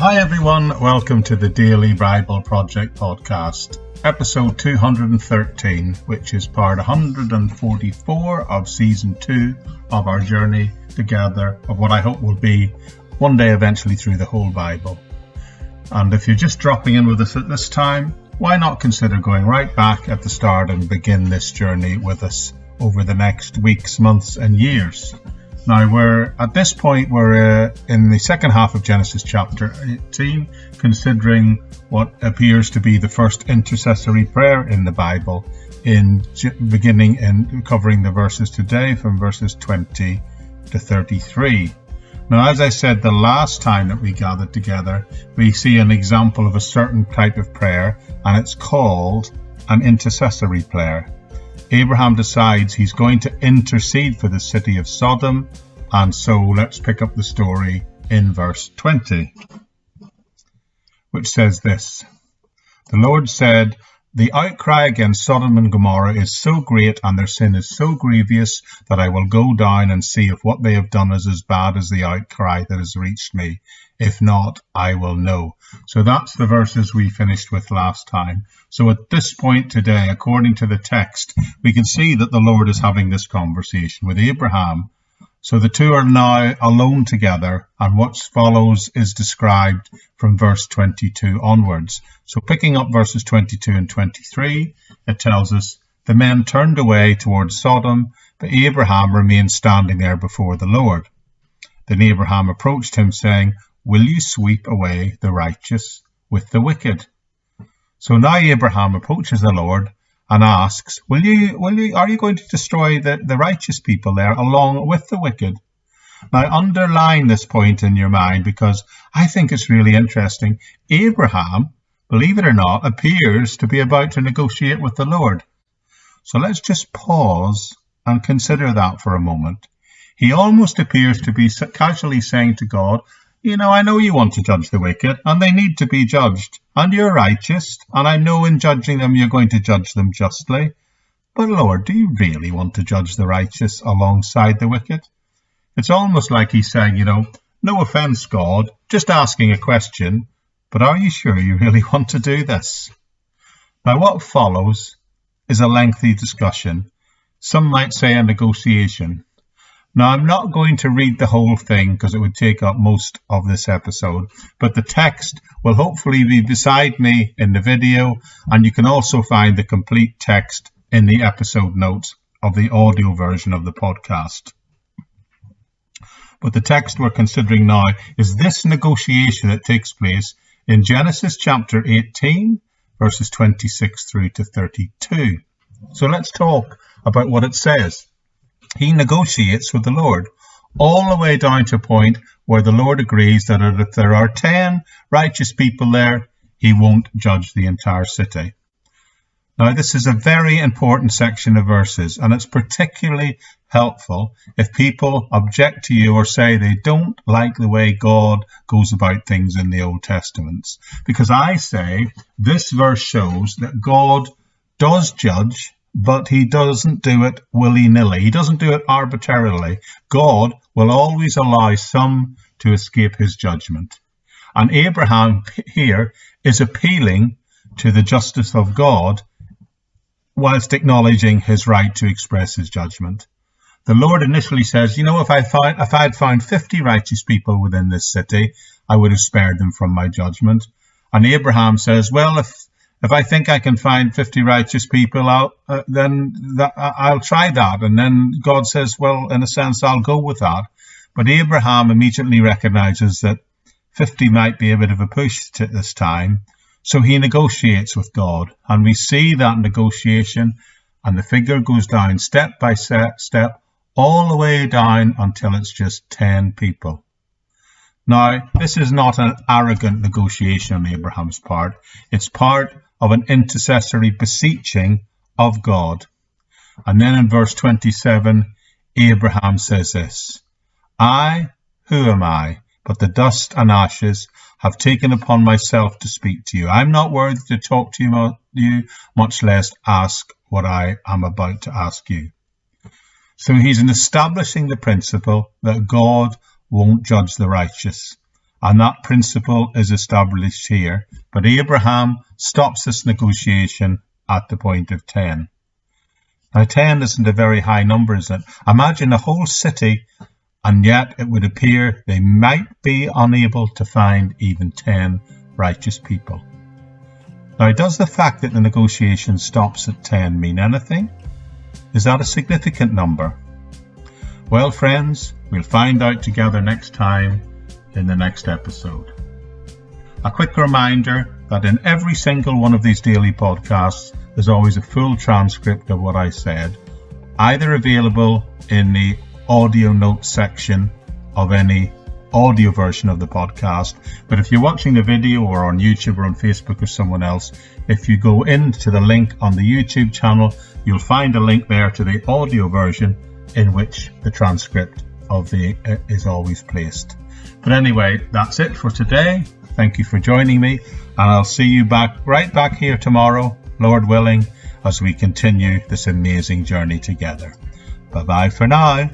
Hi everyone, welcome to the Daily Bible Project Podcast, episode 213, which is part 144 of season 2 of our journey together of what I hope will be one day eventually through the whole Bible. And if you're just dropping in with us at this time, why not consider going right back at the start and begin this journey with us over the next weeks, months and years. Now, we're in the second half of Genesis chapter 18, considering what appears to be the first intercessory prayer in the Bible, beginning and covering the verses today from verses 20 to 33. Now, as I said the last time that we gathered together, we see an example of a certain type of prayer, and it's called an intercessory prayer. Abraham decides he's going to intercede for the city of Sodom, and so let's pick up the story in verse 20, which says this. The Lord said, "The outcry against Sodom and Gomorrah is so great and their sin is so grievous that I will go down and see if what they have done is as bad as the outcry that has reached me. If not, I will know." So that's the verses we finished with last time. So at this point today, according to the text, we can see that the Lord is having this conversation with Abraham. So the two are now alone together, and what follows is described from verse 22 onwards. So picking up verses 22 and 23, it tells us, "The men turned away towards Sodom, but Abraham remained standing there before the Lord. Then Abraham approached him, saying, 'Will you sweep away the righteous with the wicked?'" So now Abraham approaches the Lord and asks, are you going to destroy the righteous people there along with the wicked? Now underline this point in your mind, because I think it's really interesting. Abraham, believe it or not, appears to be about to negotiate with the Lord. So let's just pause and consider that for a moment. He almost appears to be casually saying to God, I know you want to judge the wicked, and they need to be judged, and you're righteous, and I know in judging them you're going to judge them justly. But Lord, do you really want to judge the righteous alongside the wicked? It's almost like he's saying, no offense, God, just asking a question, but are you sure you really want to do this? Now what follows is a lengthy discussion. Some might say a negotiation. Now, I'm not going to read the whole thing because it would take up most of this episode, but the text will hopefully be beside me in the video, and you can also find the complete text in the episode notes of the audio version of the podcast. But the text we're considering now is this negotiation that takes place in Genesis chapter 18, verses 26 through to 32. So let's talk about what it says. He negotiates with the Lord all the way down to a point where the Lord agrees that if there are 10 righteous people there, he won't judge the entire city. Now, this is a very important section of verses, and it's particularly helpful if people object to you or say they don't like the way God goes about things in the Old Testament. Because I say this verse shows that God does judge, but he doesn't do it willy-nilly. He doesn't do it arbitrarily. God will always allow some to escape his judgment. And Abraham here is appealing to the justice of God whilst acknowledging his right to express his judgment. The Lord initially says, if I had found 50 righteous people within this city, I would have spared them from my judgment. And Abraham says, well, if I think I can find 50 righteous people, I'll try that. And then God says, well, in a sense, I'll go with that. But Abraham immediately recognizes that 50 might be a bit of a push at this time. So he negotiates with God. And we see that negotiation, and the figure goes down step by step, all the way down until it's just 10 people. Now, this is not an arrogant negotiation on Abraham's part. It's part of an intercessory beseeching of God. And then in verse 27, Abraham says this, "I, who am I, but the dust and ashes, have taken upon myself to speak to you. I'm not worthy to talk to you, much less ask what I am about to ask you." So he's establishing the principle that God won't judge the righteous. and that principle is established here. But Abraham stops this negotiation at the point of 10. Now 10 isn't a very high number, is it? Imagine a whole city, and yet it would appear they might be unable to find even 10 righteous people. Now, does the fact that the negotiation stops at 10 mean anything? Is that a significant number? Well, friends, we'll find out together next time in the next episode. A quick reminder that in every single one of these daily podcasts, there's always a full transcript of what I said, either available in the audio notes section of any audio version of the podcast. But if you're watching the video or on YouTube or on Facebook or someone else, if you go into the link on the YouTube channel, you'll find a link there to the audio version in which the transcript of the is always placed. But anyway, that's it for today. Thank you for joining me, and I'll see you right back here tomorrow, Lord willing, as we continue this amazing journey together. Bye-bye for now.